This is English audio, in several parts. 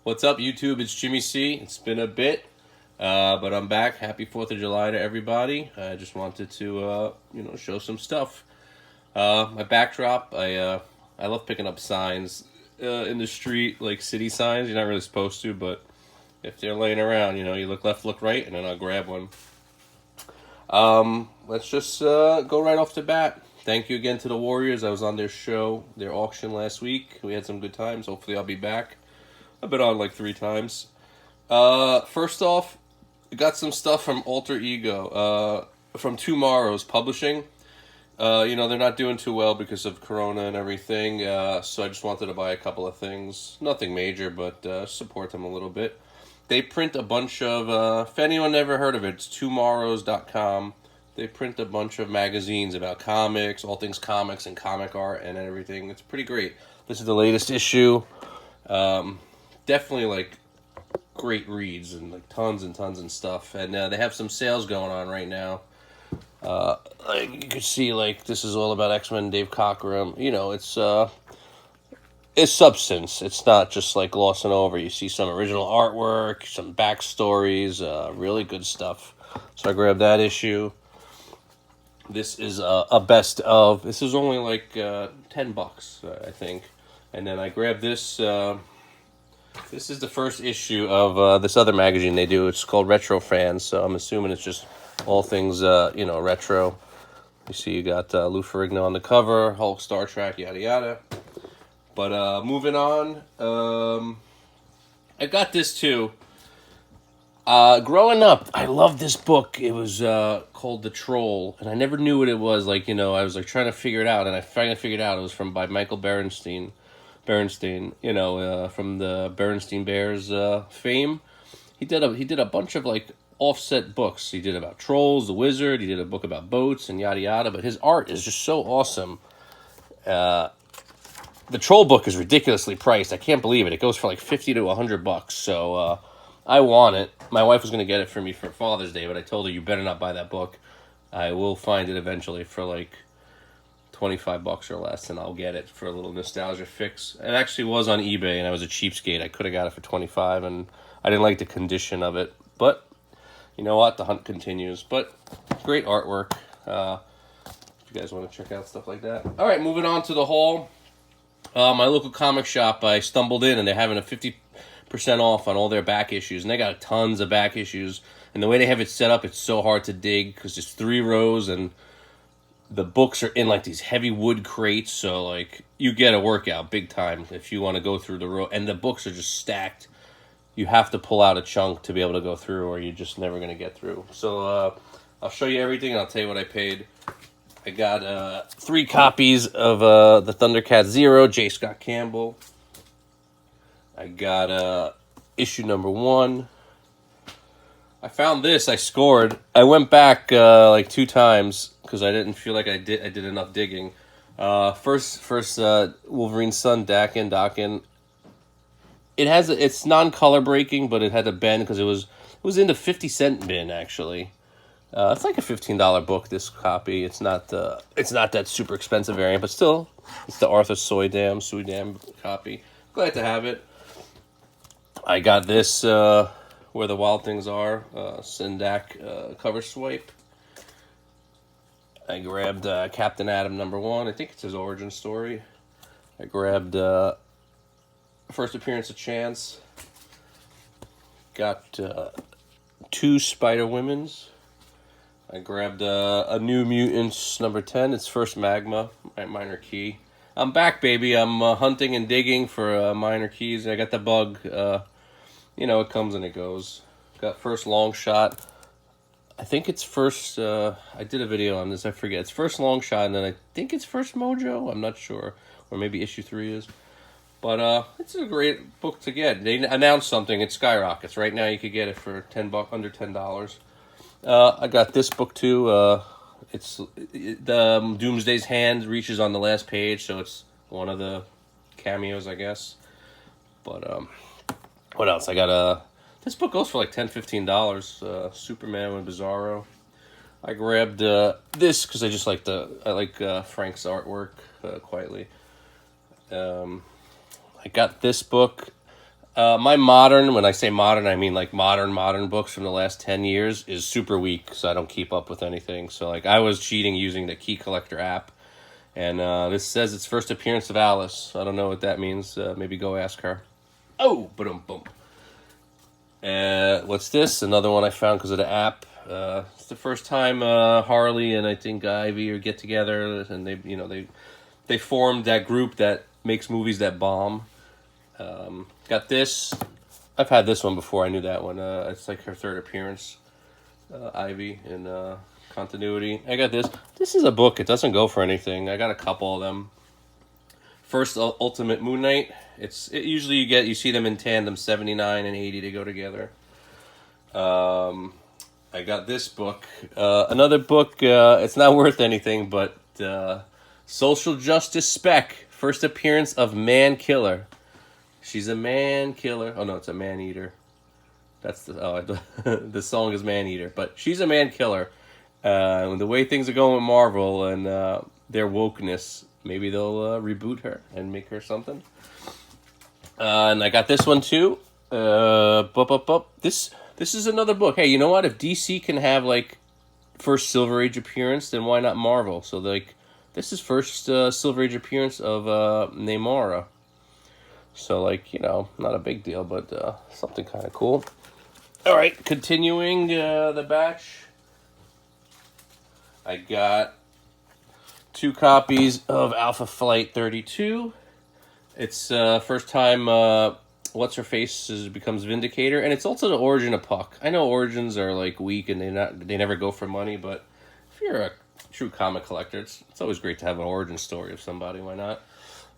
What's up, YouTube? It's Jimmy C. It's been a bit, but I'm back. Happy 4th of July to everybody. I just wanted to, show some stuff. My backdrop, I love picking up signs in the street, like city signs. You're not really supposed to, but if they're laying around, you look left, look right, and then I'll grab one. Let's just go right off the bat. Thank you again to the Warriors. I was on their show, their auction last week. We had some good times. Hopefully I'll be back. I've been on like 3 times. First off, got some stuff from Alter Ego, from Tomorrow's Publishing. They're not doing too well because of Corona and everything, so I just wanted to buy a couple of things. Nothing major, but support them a little bit. They print a bunch of, if anyone never heard of it, it's tomorrows.com. They print a bunch of magazines about comics, all things comics and comic art and everything. It's pretty great. This is the latest issue. Definitely like great reads and like tons and tons and stuff. And they have some sales going on right now. Like you can see, like this is all about X-Men, Dave Cockrum. It's substance. It's not just like glossing over. You see some original artwork, some backstories, really good stuff. So I grabbed that issue. This is a best of. This is only like $10, I think. And then I grabbed this. This is the first issue of this other magazine they do. It's called Retro Fans, so I'm assuming it's just all things, retro. You see you got Lou Ferrigno on the cover, Hulk, Star Trek, yada yada. But moving on, I got this too. Growing up, I loved this book. It was called The Troll, and I never knew what it was. I was like trying to figure it out, and I finally figured out it was by Michael Berenstein, from the Berenstein Bears fame. He did a bunch of like offset books. He did about trolls, the wizard. He did a book about boats and yada yada. But his art is just so awesome. The troll book is ridiculously priced. I can't believe it. It goes for like $50 to $100. So I want it. My wife was going to get it for me for Father's Day, but I told her, you better not buy that book. I will find it eventually for like $25 or less, and I'll get it for a little nostalgia fix. It actually was on eBay, and I was a cheapskate. I could have got it for $25, and I didn't like the condition of it. But you know what? The hunt continues. But great artwork. If you guys want to check out stuff like that. All right, moving on to the haul. My local comic shop, I stumbled in, and they're having a 50% off on all their back issues, and they got tons of back issues. And the way they have it set up, it's so hard to dig because it's 3 rows, and the books are in like these heavy wood crates, so like you get a workout big time if you want to go through the row. And the books are just stacked. You have to pull out a chunk to be able to go through, or you're just never going to get through. So I'll show you everything, and I'll tell you what I paid. I got 3 copies of the Thundercat Zero, J. Scott Campbell. I got issue number 1. I found this. I scored. I went back like 2 times because I didn't feel like I did enough digging. First Wolverine's son, Dakin. It's non-color breaking, but it had a bend because it was in the 50-cent bin actually. It's like a $15 book. This copy. It's not that super expensive variant, but still, it's the Arthur Suydam copy. Glad to have it. I got this Where the Wild Things Are, Sindak cover swipe. I grabbed Captain Atom number 1. I think it's his origin story. I grabbed first appearance of Chance. Got 2 Spider Women's. I grabbed a New Mutants number 10. It's First Magma, Minor Key. I'm back, baby. I'm hunting and digging for minor keys. I got the bug. It comes and it goes. Got First Long Shot. I think it's first. I did a video on this. I forget. It's First Long Shot, and then I think it's First Mojo. I'm not sure, or maybe issue 3 is. But it's a great book to get. They announced something. It skyrockets right now. You could get it for $10, under $10. I got this book too. It's the Doomsday's hand reaches on the last page, so it's one of the cameos, I guess. But what else? I got this book goes for like $10-15. Superman with Bizarro. I grabbed this because I just like Frank's artwork quietly. I got this book. My modern, when I say modern, I mean like modern books from the last 10 years is super weak, so I don't keep up with anything. So like I was cheating using the Key Collector app, and this says it's first appearance of Alice. I don't know what that means. Maybe go ask her. Oh, boom, boom. What's this? Another one I found because of the app. It's the first time Harley and I think Ivy are get together, and they formed that group that makes movies that bomb. Got this. I've had this one before. I knew that one. It's like her third appearance, Ivy, in continuity. I got this. This is a book. It doesn't go for anything. I got a couple of them. First, Ultimate Moon Knight. Usually you see them in tandem, 79 and 80. They go together. I got this book. Another book. It's not worth anything, but Social Justice Spec. First appearance of Man Killer. She's a man killer. Oh no, it's a man eater. That's the song is Man Eater, but she's a man killer. The way things are going with Marvel and their wokeness, maybe they'll reboot her and make her something. And I got this one too. This is another book. Hey, you know what? If DC can have like first Silver Age appearance, then why not Marvel? So like, this is first Silver Age appearance of Namora. So, like, not a big deal, but something kind of cool. All right, continuing the batch. I got 2 copies of Alpha Flight 32. It's first time What's-Her-Face becomes Vindicator, and it's also the origin of Puck. I know origins are, like, weak and they never go for money, but if you're a true comic collector, it's always great to have an origin story of somebody. Why not?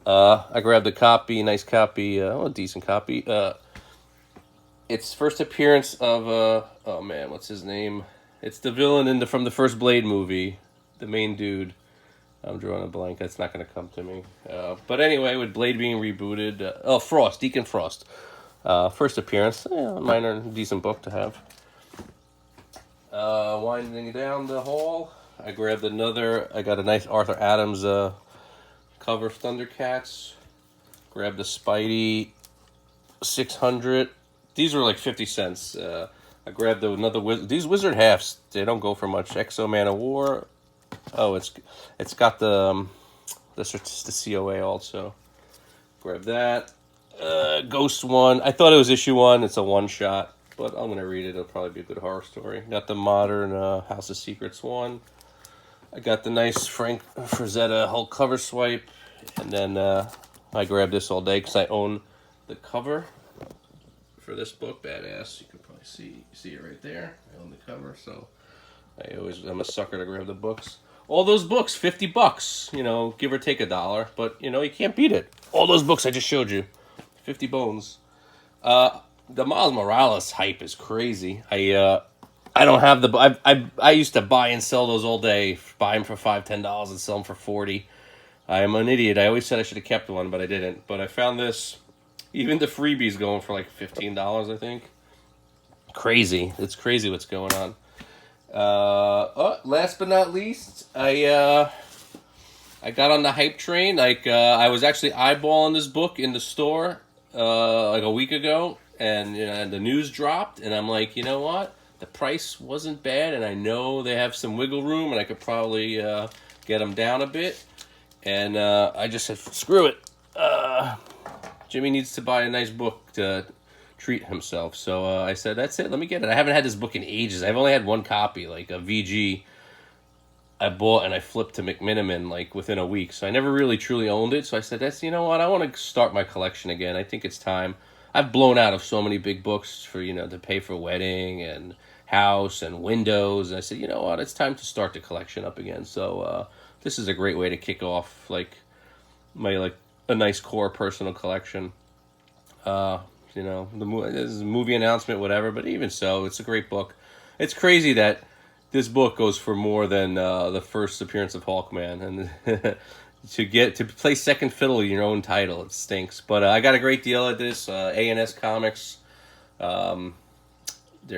I grabbed a copy, nice copy, a decent copy. It's first appearance of, oh man, what's his name? It's the villain from the first Blade movie, the main dude. I'm drawing a blank, that's not going to come to me. But anyway, with Blade being rebooted, Frost, Deacon Frost. First appearance, minor, decent book to have. Winding down the hall, I got a nice Arthur Adams, cover of Thundercats. Grabbed the Spidey 600. These were like 50 cents. I grabbed these Wizard halves. They don't go for much. Exo Man of War. Oh, it's got the COA also. Grab that. Ghost one. I thought it was issue 1. It's a one shot, but I'm gonna read it. It'll probably be a good horror story. Got the modern House of Secrets one. I got the nice Frank Frazetta Hulk cover swipe, and then I grabbed this all day because I own the cover for this book. Badass. You can probably see it right there. I own the cover, so I'm a sucker to grab the books. All those books, $50, give or take $1, but you can't beat it. All those books I just showed you, 50 bones. The Miles Morales hype is crazy. I don't have I used to buy and sell those all day. Buy them for $5, $10 and sell them for $40. I am an idiot. I always said I should have kept one, but I didn't. But I found this. Even the freebies going for like $15, I think. Crazy. It's crazy what's going on. Last but not least, I got on the hype train. Like I was actually eyeballing this book in the store like a week ago, and the news dropped, and I'm like, you know what? The price wasn't bad, and I know they have some wiggle room, and I could probably get them down a bit. And I just said, screw it. Jimmy needs to buy a nice book to treat himself. So I said, that's it. Let me get it. I haven't had this book in ages. I've only had one copy, like a VG. I bought and I flipped to McMiniman like within a week. So I never really truly owned it. So I said, you know what? I want to start my collection again. I think it's time. I've blown out of so many big books for, to pay for wedding and house and windows. And I said, you know what? It's time to start the collection up again. So this is a great way to kick off my a nice core personal collection. This is a movie announcement, whatever. But even so, it's a great book. It's crazy that this book goes for more than the first appearance of Hawkman, and to play second fiddle to your own title, it stinks. But I got a great deal at this A&S Comics. They're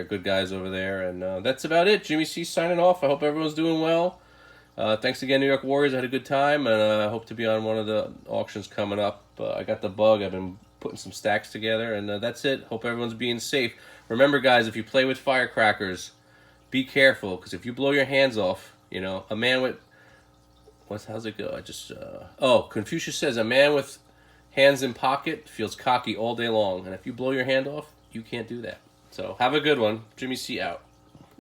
good guys over there, and that's about it. Jimmy C signing off. I hope everyone's doing well. Thanks again, New York Warriors. I had a good time, and I hope to be on one of the auctions coming up. I got the bug. I've been putting some stacks together, and that's it. Hope everyone's being safe. Remember, guys, if you play with firecrackers, be careful, because if you blow your hands off, you know, a man with... how's it go? Confucius says, a man with hands in pocket feels cocky all day long, and if you blow your hand off, you can't do that. So have a good one. Jimmy C out.